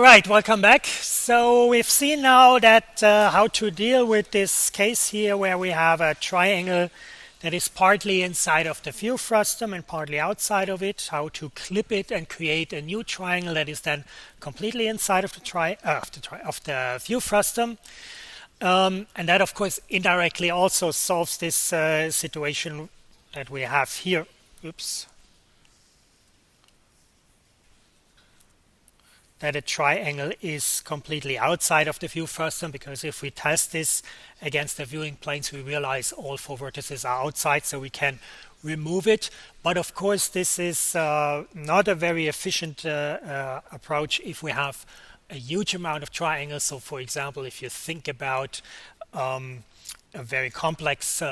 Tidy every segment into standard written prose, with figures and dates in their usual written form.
right, welcome back. So we've seen now that how to deal with this case here where we have a triangle that is partly inside of the view frustum and partly outside of it, how to clip it and create a new triangle that is then completely inside of the view frustum. And that, of course, indirectly also solves this situation that we have here. Oops. That a triangle is completely outside of the view frustum, because if we test this against the viewing planes, we realize all four vertices are outside, so we can remove it. But of course, this is not a very efficient approach if we have a huge amount of triangles. So for example, if you think about a very complex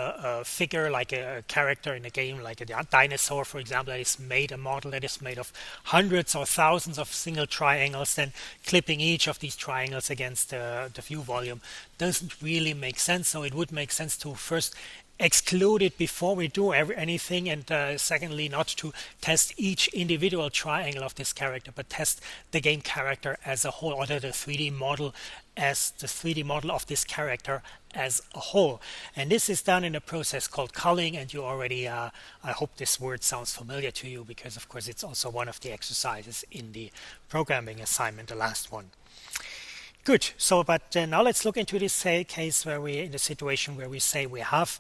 figure, like a character in a game, like a dinosaur, for example, that is made, a model that is made of hundreds or thousands of single triangles, then clipping each of these triangles against the view volume doesn't really make sense. So it would make sense to first exclude it before we do anything, and secondly, not to test each individual triangle of this character, but test the game character as a whole, or the 3D model as the 3D model of this character as a whole. And this is done in a process called culling, and you already, I hope this word sounds familiar to you, because of course it's also one of the exercises in the programming assignment, the last one. Good. So, but now let's look into this case where we, in the situation where we say we have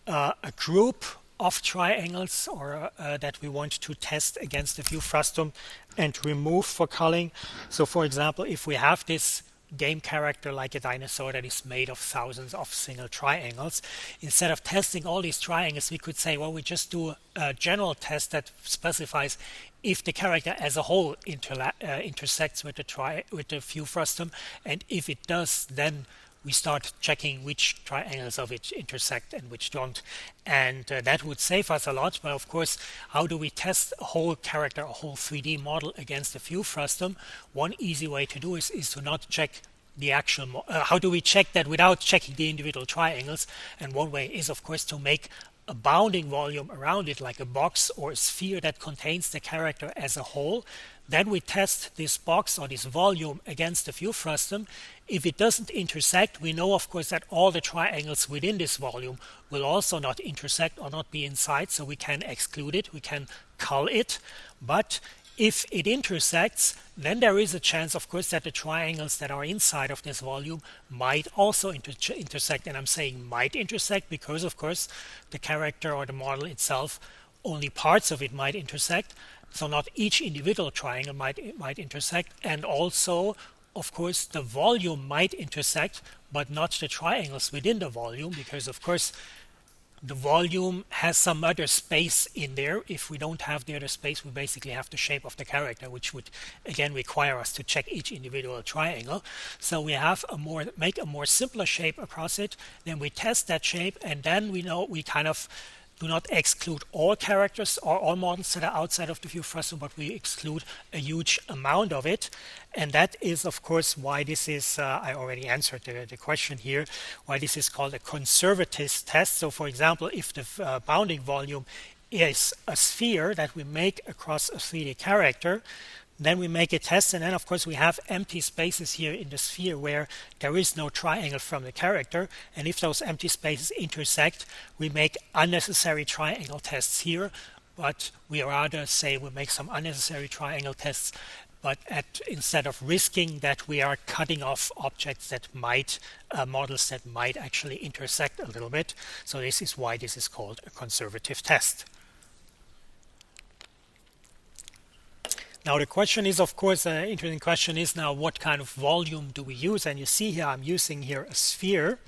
a group of triangles, or that we want to test against the view frustum and remove for culling. So, for example, if we have this game character like a dinosaur that is made of thousands of single triangles, instead of testing all these triangles, we could say, well, we just do a general test that specifies if the character as a whole intersects with the view frustum, and if it does, then we start checking which triangles of it intersect and which don't. And that would save us a lot. But of course, how do we test a whole character, a whole 3D model against the view frustum? One easy way to do is to not check the actual how do we check that without checking the individual triangles? And one way is, of course, to make a bounding volume around it, like a box or a sphere that contains the character as a whole. Then we test this box or this volume against the view frustum. If it doesn't intersect, we know, of course, that all the triangles within this volume will also not intersect or not be inside, so we can exclude it, we can cull it. But if it intersects, then there is a chance, of course, that the triangles that are inside of this volume might also intersect. And I'm saying might intersect because, of course, the character or the model itself, only parts of it might intersect. So not each individual triangle might intersect. And also, of course, the volume might intersect, but not the triangles within the volume, because, of course, the volume has some other space in there. If we don't have the other space, we basically have the shape of the character, which would again require us to check each individual triangle. So we have make a more simpler shape across it. Then we test that shape, and then we know we kind of do not exclude all characters or all models that are outside of the view frustum, but we exclude a huge amount of it. And that is, of course, why this is, I already answered the question here, why this is called a conservative test. So, for example, if the bounding volume is a sphere that we make across a 3D character, then we make a test, and then of course we have empty spaces here in the sphere where there is no triangle from the character, and if those empty spaces intersect, we make unnecessary triangle tests here. But we rather say we make some unnecessary triangle tests, but instead of risking that, we are cutting off objects that might, models that might actually intersect a little bit. So this is why this is called a conservative test. Now the question is, of course, an interesting question is now, what kind of volume do we use? And you see here I'm using here a sphere,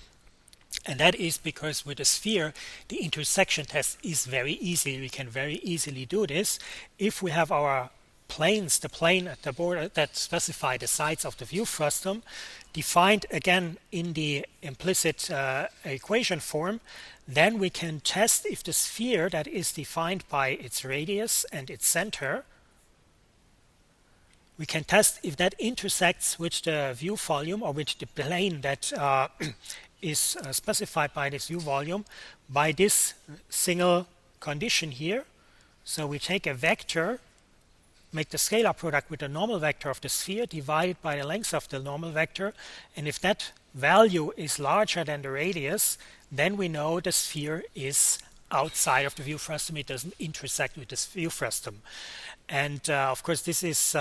and that is because with a sphere the intersection test is very easy. We can very easily do this if we have our planes, the plane at the border that specify the sides of the view frustum, defined again in the implicit equation form. Then we can test if the sphere that is defined by its radius and its center, we can test if that intersects with the view volume, or with the plane that is specified by this view volume, by this single condition here. So we take a vector make the scalar product with the normal vector of the sphere divided by the length of the normal vector. And if that value is larger than the radius, then we know the sphere is outside of the view frustum. It doesn't intersect with this view frustum. And of course, this is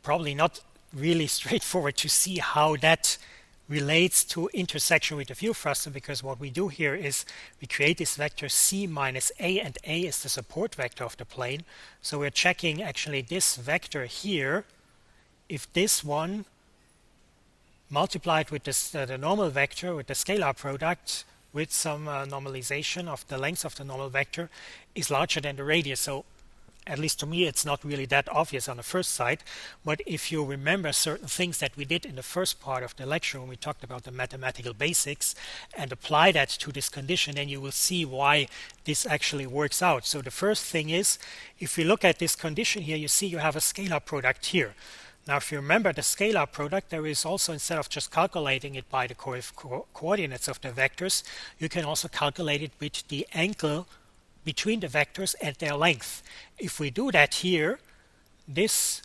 probably not really straightforward to see how that relates to intersection with the view frustum, because what we do here is we create this vector c minus a, and a is the support vector of the plane. So we're checking actually this vector here, if this one multiplied with this, the normal vector, with the scalar product, with some normalization of the length of the normal vector, is larger than the radius. So at least to me, it's not really that obvious on the first sight. But if you remember certain things that we did in the first part of the lecture when we talked about the mathematical basics and apply that to this condition, then you will see why this actually works out. So the first thing is, if we look at this condition here, you see you have a scalar product here. Now, if you remember the scalar product, there is also, instead of just calculating it by the coordinates of the vectors, you can also calculate it with the angle between the vectors and their length. If we do that here, this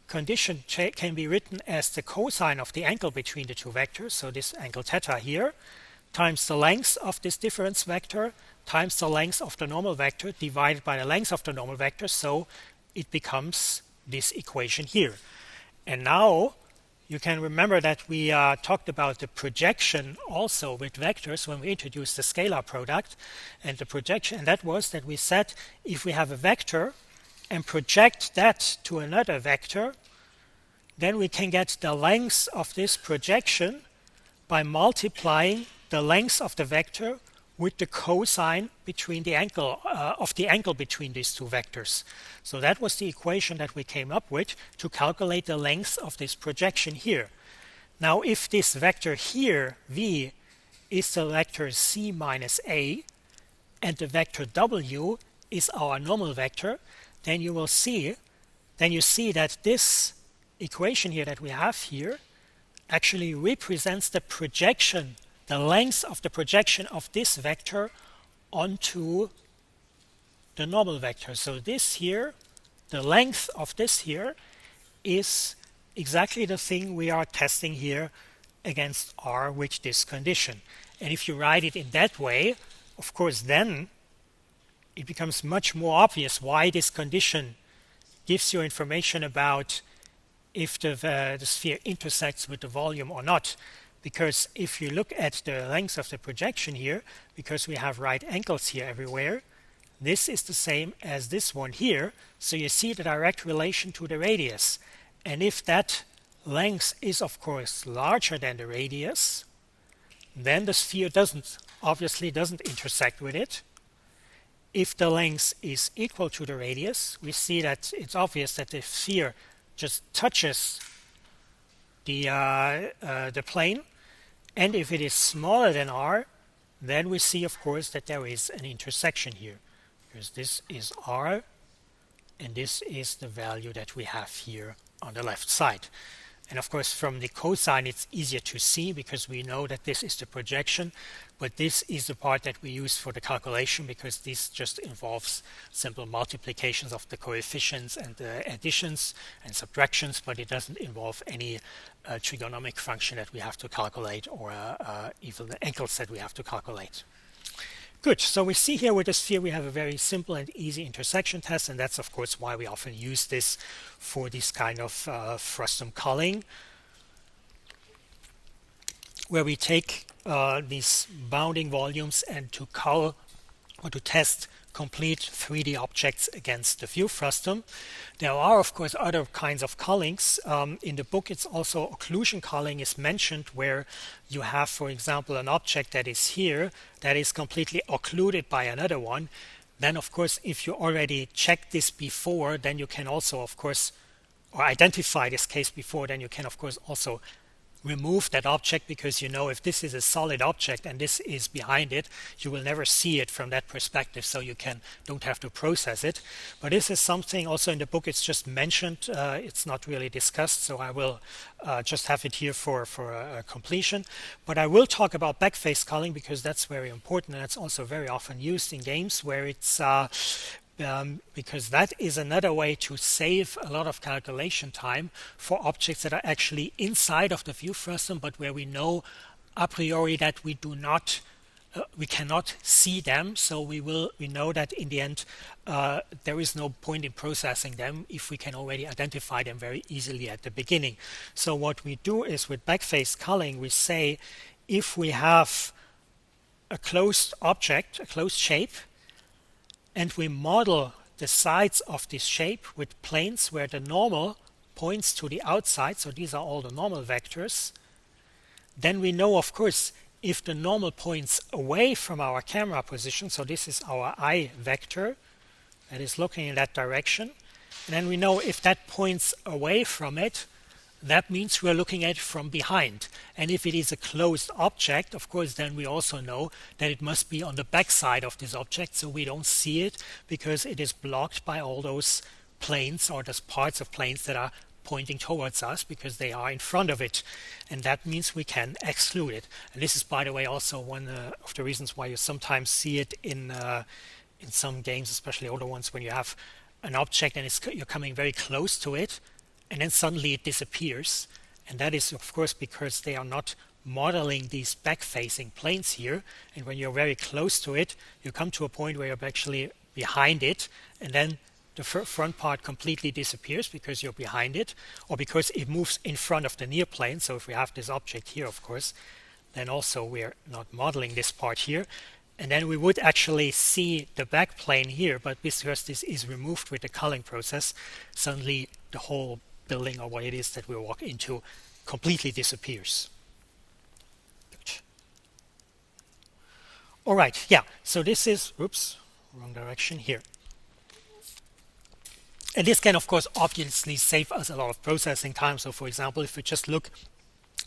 condition can be written as the cosine of the angle between the two vectors, so this angle theta here, times the length of this difference vector, times the length of the normal vector, divided by the length of the normal vector, so it becomes this equation here. And now you can remember that we talked about the projection also with vectors when we introduced the scalar product. And the projection, and that was that we said if we have a vector and project that to another vector, then we can get the length of this projection by multiplying the length of the vector with the cosine between the angle of the angle between these two vectors. So that was the equation that we came up with to calculate the length of this projection here. Now, if this vector here, v, is the vector c minus a, and the vector w is our normal vector, then you see that this equation here that we have here actually represents the projection, the length of the projection of this vector onto the normal vector. So this here, the length of this here, is exactly the thing we are testing here against R with this condition. And if you write it in that way, of course, then it becomes much more obvious why this condition gives you information about if the sphere intersects with the volume or not. Because if you look at the length of the projection here, because we have right angles here everywhere, this is the same as this one here. So you see the direct relation to the radius. And if that length is, of course, larger than the radius, then the sphere obviously doesn't intersect with it. If the length is equal to the radius, we see that it's obvious that the sphere just touches the plane. And if it is smaller than r, then we see, of course, that there is an intersection here, because this is r, and this is the value that we have here on the left side. And of course, from the cosine, it's easier to see because we know that this is the projection, but this is the part that we use for the calculation, because this just involves simple multiplications of the coefficients and the additions and subtractions, but it doesn't involve any trigonomic function that we have to calculate, or even the angles that we have to calculate. Good. So we see here with the sphere we have a very simple and easy intersection test, and that's of course why we often use this for this kind of frustum culling, where we take these bounding volumes and to cull or to test complete 3D objects against the view frustum. There are, of course, other kinds of cullings. In the book, it's also occlusion culling is mentioned, where you have, for example, an object that is here that is completely occluded by another one. Then, of course, if you already checked this before, then you can also, of course, or identify this case before, then you can, of course, also remove that object, because you know if this is a solid object and this is behind it, you will never see it from that perspective, so you don't have to process it. But this is something also in the book, it's just mentioned, it's not really discussed, so I will just have it here for completion. But I will talk about backface culling, because that's very important, and it's also very often used in games where it's because that is another way to save a lot of calculation time for objects that are actually inside of the view frustum, but where we know a priori that we cannot see them. So we know that in the end there is no point in processing them if we can already identify them very easily at the beginning. So what we do is with backface culling, we say if we have a closed object, a closed shape, and we model the sides of this shape with planes where the normal points to the outside, so these are all the normal vectors, then we know, of course, if the normal points away from our camera position, so this is our eye vector that is looking in that direction, and then we know if that points away from it, that means we're looking at it from behind. And if it is a closed object, of course, then we also know that it must be on the back side of this object, so we don't see it because it is blocked by all those planes or those parts of planes that are pointing towards us because they are in front of it. And that means we can exclude it. And this is, by the way, also one of the reasons why you sometimes see it in some games, especially older ones, when you have an object and you're coming very close to it, and then suddenly it disappears. And that is, of course, because they are not modeling these back-facing planes here. And when you're very close to it, you come to a point where you're actually behind it, and then the front part completely disappears because you're behind it, or because it moves in front of the near plane. So if we have this object here, of course, then also we're not modeling this part here. And then we would actually see the back plane here, but because this is removed with the culling process, suddenly the whole building or what it is that we walk into completely disappears. Good. All right, yeah, so this is, oops, wrong direction here. And this can, of course, obviously save us a lot of processing time. So, for example, if we just look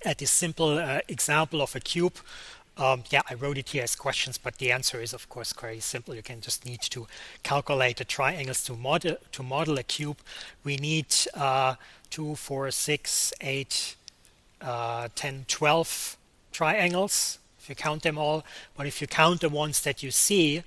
at this simple example of a cube, yeah, I wrote it here as questions, but the answer is, of course, very simple. You can just need to calculate the triangles to model a cube. We need 2, 4, 6, 8, 10, 12 triangles, if you count them all. But if you count the ones that you see,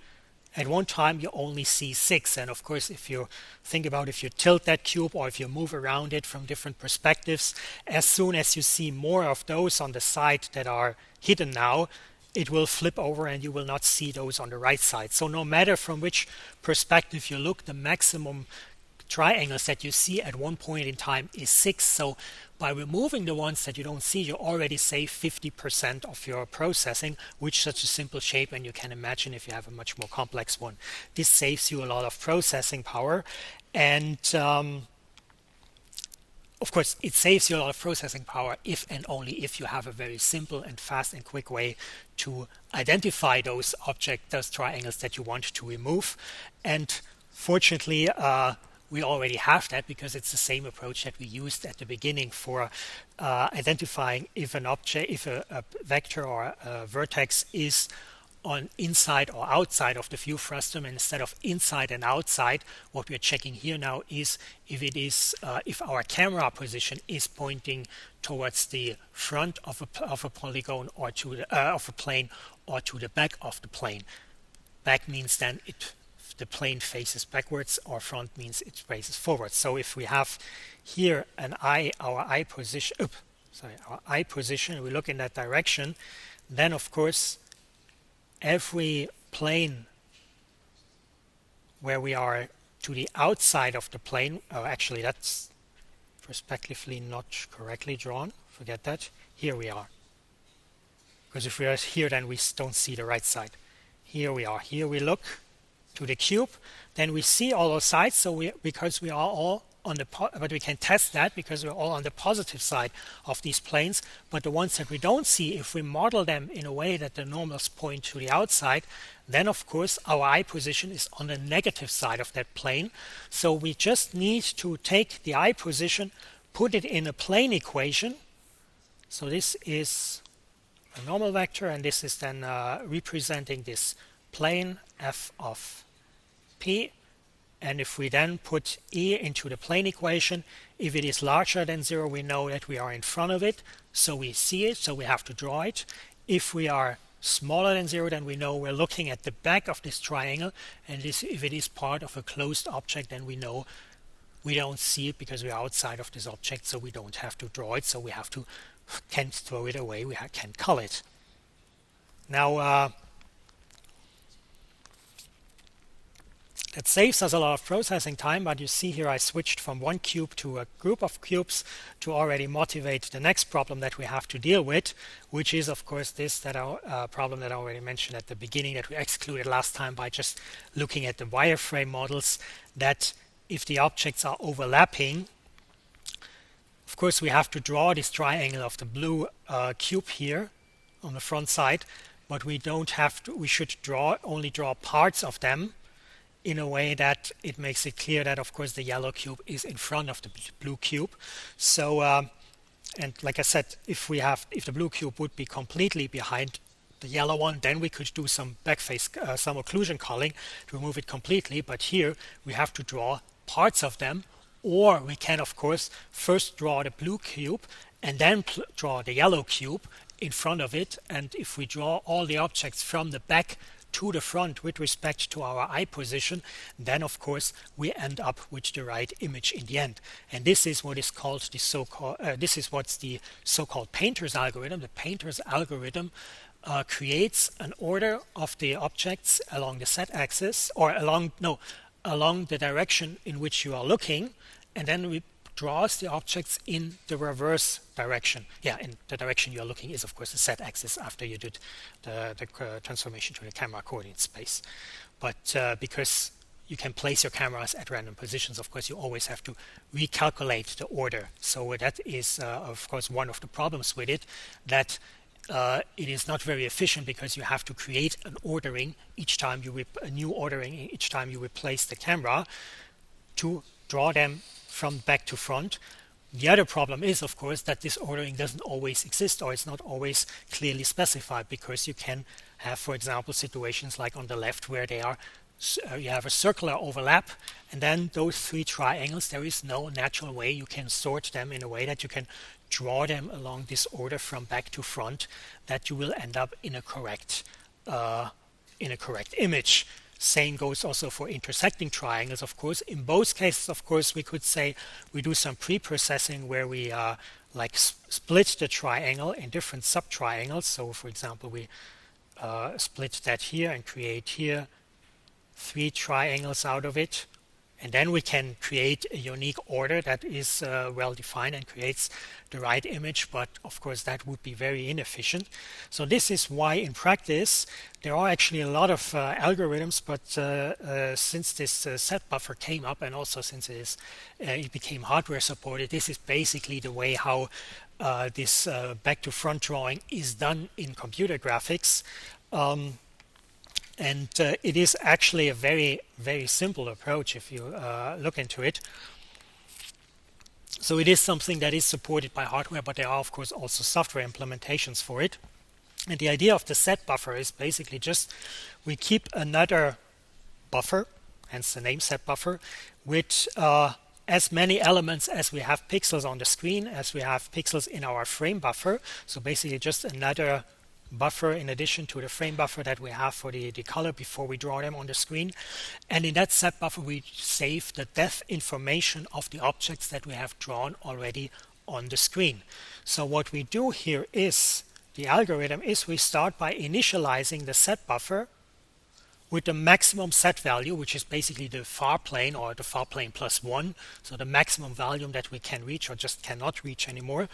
at one time you only see 6. And of course, if you think about if you tilt that cube or if you move around it from different perspectives, as soon as you see more of those on the side that are hidden now, it will flip over and you will not see those on the right side. So no matter from which perspective you look, the maximum triangles that you see at one point in time is 6. So by removing the ones that you don't see, you already save 50% of your processing with such a simple shape. And you can imagine if you have a much more complex one, this saves you a lot of processing power. And of course, it saves you a lot of processing power if and only if you have a very simple and fast and quick way to identify those triangles that you want to remove. And fortunately, we already have that because it's the same approach that we used at the beginning for identifying if an object, if a vector or a vertex is on inside or outside of the view frustum. And instead of inside and outside, what we're checking here now is if it is if our camera position is pointing towards the front of a polygon or to the, of a plane or to the back of the plane. Back means then the plane faces backwards, or front means it faces forward. So if we have here our eye position, we look in that direction, then of course every plane where we are to the outside of the plane, actually that's perspectively not correctly drawn, forget that, here we are. Because if we are here, then we don't see the right side. Here we are, here we look to the cube, then we see all those sides, so because we are all on the but we can test that because we're all on the positive side of these planes. But the ones that we don't see, if we model them in a way that the normals point to the outside, then of course our eye position is on the negative side of that plane. So we just need to take the eye position, put it in a plane equation. So this is a normal vector, and this is then representing this plane f of p. And if we then put E into the plane equation, if it is larger than 0, we know that we are in front of it, so we see it, so we have to draw it. If we are smaller than 0, then we know we're looking at the back of this triangle, and if it is part of a closed object, then we know we don't see it because we're outside of this object, so we don't have to draw it, so we can't throw it away, we can cull it. Now that saves us a lot of processing time, but you see here I switched from one cube to a group of cubes to already motivate the next problem that we have to deal with, which is of course this problem that I already mentioned at the beginning, that we excluded last time by just looking at the wireframe models, that if the objects are overlapping, of course we have to draw this triangle of the blue cube here on the front side, but we don't have to, we should only draw parts of them in a way that it makes it clear that of course the yellow cube is in front of the blue cube. So and like I said, if the blue cube would be completely behind the yellow one, then we could do some backface, some occlusion culling to remove it completely, but here we have to draw parts of them, or we can of course first draw the blue cube and then draw the yellow cube in front of it, and if we draw all the objects from the back to the front with respect to our eye position, then of course we end up with the right image in the end. And this is what is called the so-called this is what's the so-called painter's algorithm. The painter's algorithm creates an order of the objects along the z-axis, or along the direction in which you are looking, and then we draws the objects in the reverse direction. Yeah, in the direction you're looking is of course the z-axis after you did the transformation to the camera coordinate space. But because you can place your cameras at random positions, of course you always have to recalculate the order. So that is of course one of the problems with it, that it is not very efficient because you have to create an ordering each time a new ordering each time you replace the camera to draw them from back to front. The other problem is of course that this ordering doesn't always exist, or it's not always clearly specified, because you can have, for example, situations like on the left where you have a circular overlap, and then those three triangles, there is no natural way you can sort them in a way that you can draw them along this order from back to front, that you will end up in a correct image. Same goes also for intersecting triangles, of course. In both cases, of course, we could say we do some pre-processing where we split the triangle in different sub-triangles. So, for example, we split that here and create here 3 triangles out of it. And then we can create a unique order that is well defined and creates the right image, but of course that would be very inefficient. So this is why in practice there are actually a lot of algorithms, but since this set buffer came up, and also since it became hardware supported, this is basically the way how this back to front drawing is done in computer graphics. And it is actually a very, very simple approach if you look into it. So it is something that is supported by hardware, but there are of course also software implementations for it. And the idea of the set buffer is basically just we keep another buffer, hence the name set buffer, with as many elements as we have pixels on the screen, as we have pixels in our frame buffer. So basically just another buffer in addition to the frame buffer that we have for the color before we draw them on the screen. And in that set buffer we save the depth information of the objects that we have drawn already on the screen. So what we do here is, the algorithm is, we start by initializing the set buffer with the maximum set value, which is basically the far plane, or the far plane plus 1, so the maximum volume that we can reach or just cannot reach anymore.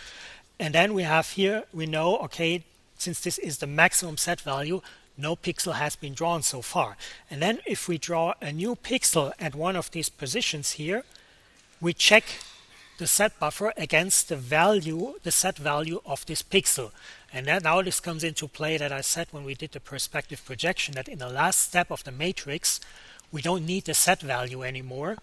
And then we have here, we know, okay, since this is the maximum set value, no pixel has been drawn so far. And then if we draw a new pixel at one of these positions here, we check the set buffer against the set value of this pixel. And then now this comes into play that I said when we did the perspective projection, that in the last step of the matrix, we don't need the set value anymore.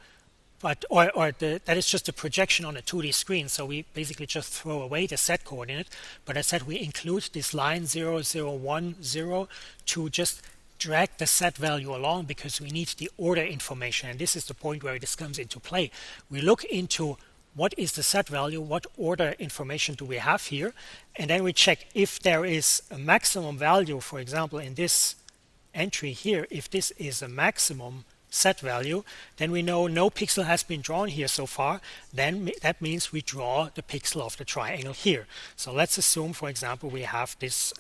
But that is just a projection on a 2D screen, so we basically just throw away the set coordinate. But I said we include this line 0, 0, 1, 0 to just drag the set value along, because we need the order information. And this is the point where this comes into play. We look into what is the set value, what order information do we have here, and then we check if there is a maximum value, for example, in this entry here, if this is a maximum set value, then we know no pixel has been drawn here so far. Then that means we draw the pixel of the triangle here. So let's assume, for example, we have this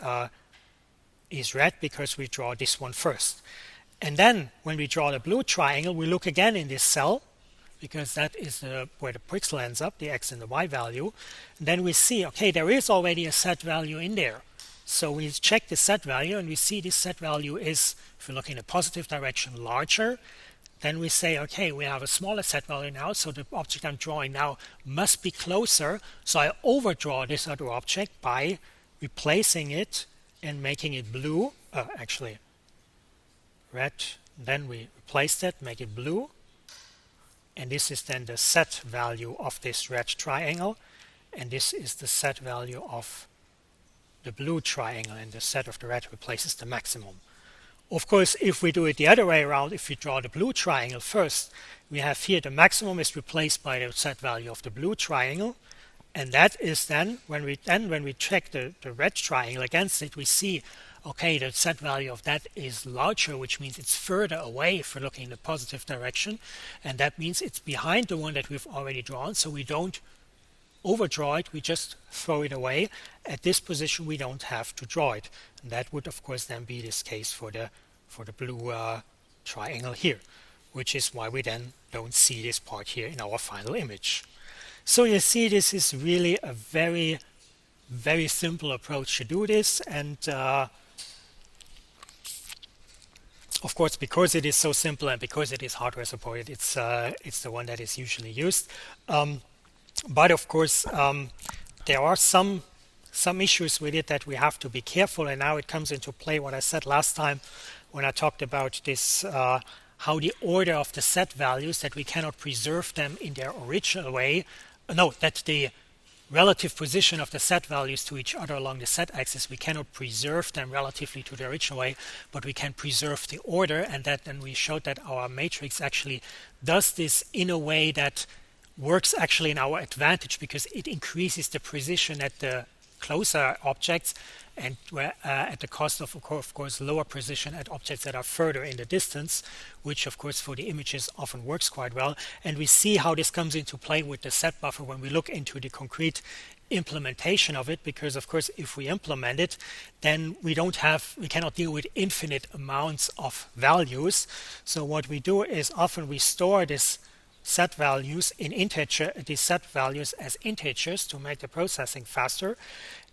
is red because we draw this one first. And then when we draw the blue triangle, we look again in this cell, because that is where the pixel ends up, the x and the y value. And then we see, okay, there is already a set value in there. So we check the set value, and we see this set value is, if we look in a positive direction, larger. Then we say, okay, we have a smaller set value now, so the object I'm drawing now must be closer. So I overdraw this other object by replacing it and making it blue. Actually, red. Then we replace that, make it blue. And this is then the set value of this red triangle. And this is the set value of the blue triangle, and the set of the red replaces the maximum. Of course, if we do it the other way around, if we draw the blue triangle first, we have here the maximum is replaced by the set value of the blue triangle, and that is then when we check the red triangle against it, we see, okay, the set value of that is larger, which means it's further away if we're looking in the positive direction, and that means it's behind the one that we've already drawn, so we don't overdraw it, we just throw it away. At this position we don't have to draw it, and that would of course then be this case for the blue triangle here, which is why we then don't see this part here in our final image. So you see, this is really a very, very simple approach to do this, and of course, because it is so simple and because it is hardware supported, it's the one that is usually used. But of course, there are some issues with it that we have to be careful, and now it comes into play what I said last time when I talked about this, how the order of the set values, that we cannot preserve them in their original way. No, that the relative position of the set values to each other along the set axis, we cannot preserve them relatively to the original way, but we can preserve the order, and then we showed that our matrix actually does this in a way that works actually in our advantage, because it increases the precision at the closer objects, and at the cost of course lower precision at objects that are further in the distance, which of course for the images often works quite well. And we see how this comes into play with the set buffer when we look into the concrete implementation of it, because of course if we implement it, then we cannot deal with infinite amounts of values. So what we do is often we store this set values in these set values as integers to make the processing faster,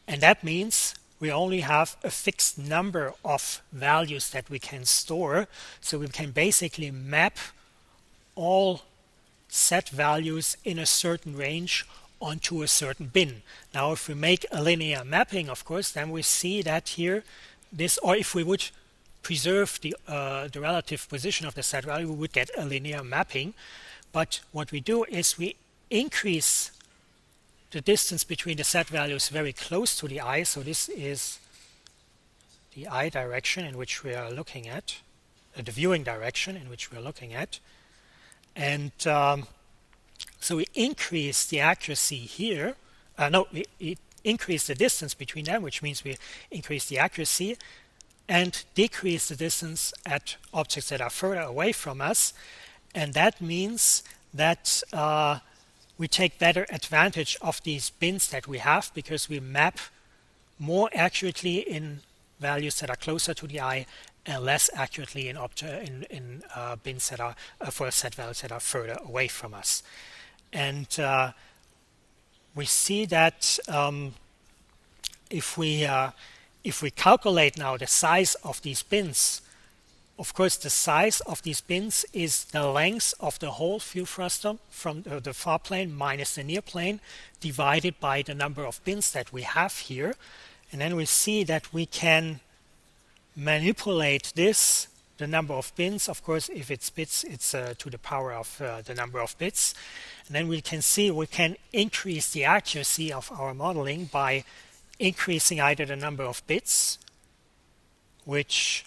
and that means we only have a fixed number of values that we can store, so we can basically map all set values in a certain range onto a certain bin. Now if we make a linear mapping, of course, then we see that here or if we would preserve the relative position of the set value, we would get a linear mapping. But what we do is we increase the distance between the set values very close to the eye. So this is the eye direction in which we are looking at, the viewing direction in which we are looking at. And so we increase the accuracy here. We increase the distance between them, which means we increase the accuracy, and decrease the distance at objects that are further away from us. And that means that we take better advantage of these bins that we have, because we map more accurately in values that are closer to the eye and less accurately in bins that are for set values that are further away from us. And we see that if we calculate now the size of these bins, of course, the size of these bins is the length of the whole view frustum from the far plane minus the near plane divided by the number of bins that we have here. And then we see that we can manipulate this, the number of bins. Of course, if it's bits, it's to the power of the number of bits. And then we can see we can increase the accuracy of our modeling by increasing either the number of bits, which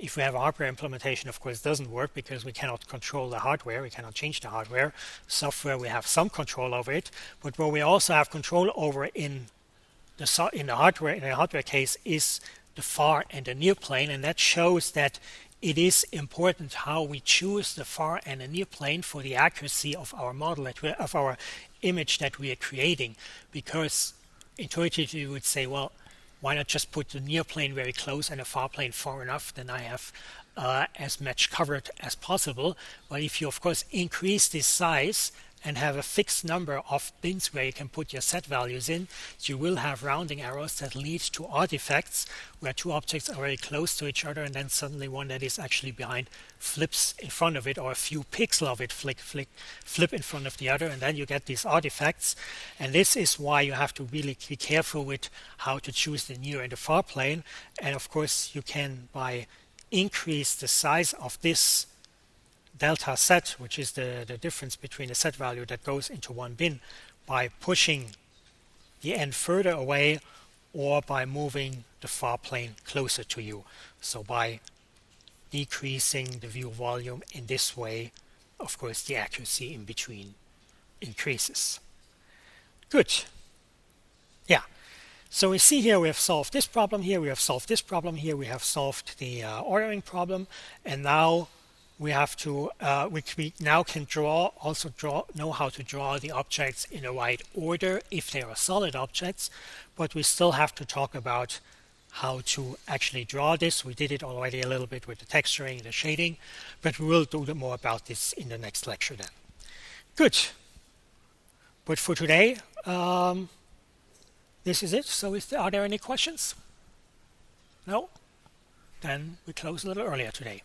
If we have a hardware implementation, of course, it doesn't work because we cannot control the hardware. We cannot change the hardware. Software, we have some control over it, but what we also have control over in the hardware case is the far and the near plane, and that shows that it is important how we choose the far and the near plane for the accuracy of our model of our image that we are creating. Because intuitively you would say, well, why not just put the near plane very close and the far plane far enough? Then I have as much covered as possible. But if you of course increase this size and have a fixed number of bins where you can put your set values in, you will have rounding errors that lead to artifacts where two objects are very close to each other and then suddenly one that is actually behind flips in front of it, or a few pixels of it flip in front of the other, and then you get these artifacts. And this is why you have to really be careful with how to choose the near and the far plane. And of course you can, by increase the size of this delta set, which is the difference between the set value that goes into one bin, by pushing the end further away or by moving the far plane closer to you. So by decreasing the view volume in this way, of course the accuracy in between increases. Good. Yeah. So we see here we have solved this problem here, we have solved this problem here, we have solved the ordering problem, and now we have to, we now can know how to draw the objects in the right order if they are solid objects, but we still have to talk about how to actually draw this. We did it already a little bit with the texturing and the shading, but we will do more about this in the next lecture then. Good. But for today, this is it. So are there any questions? No? Then we close a little earlier today.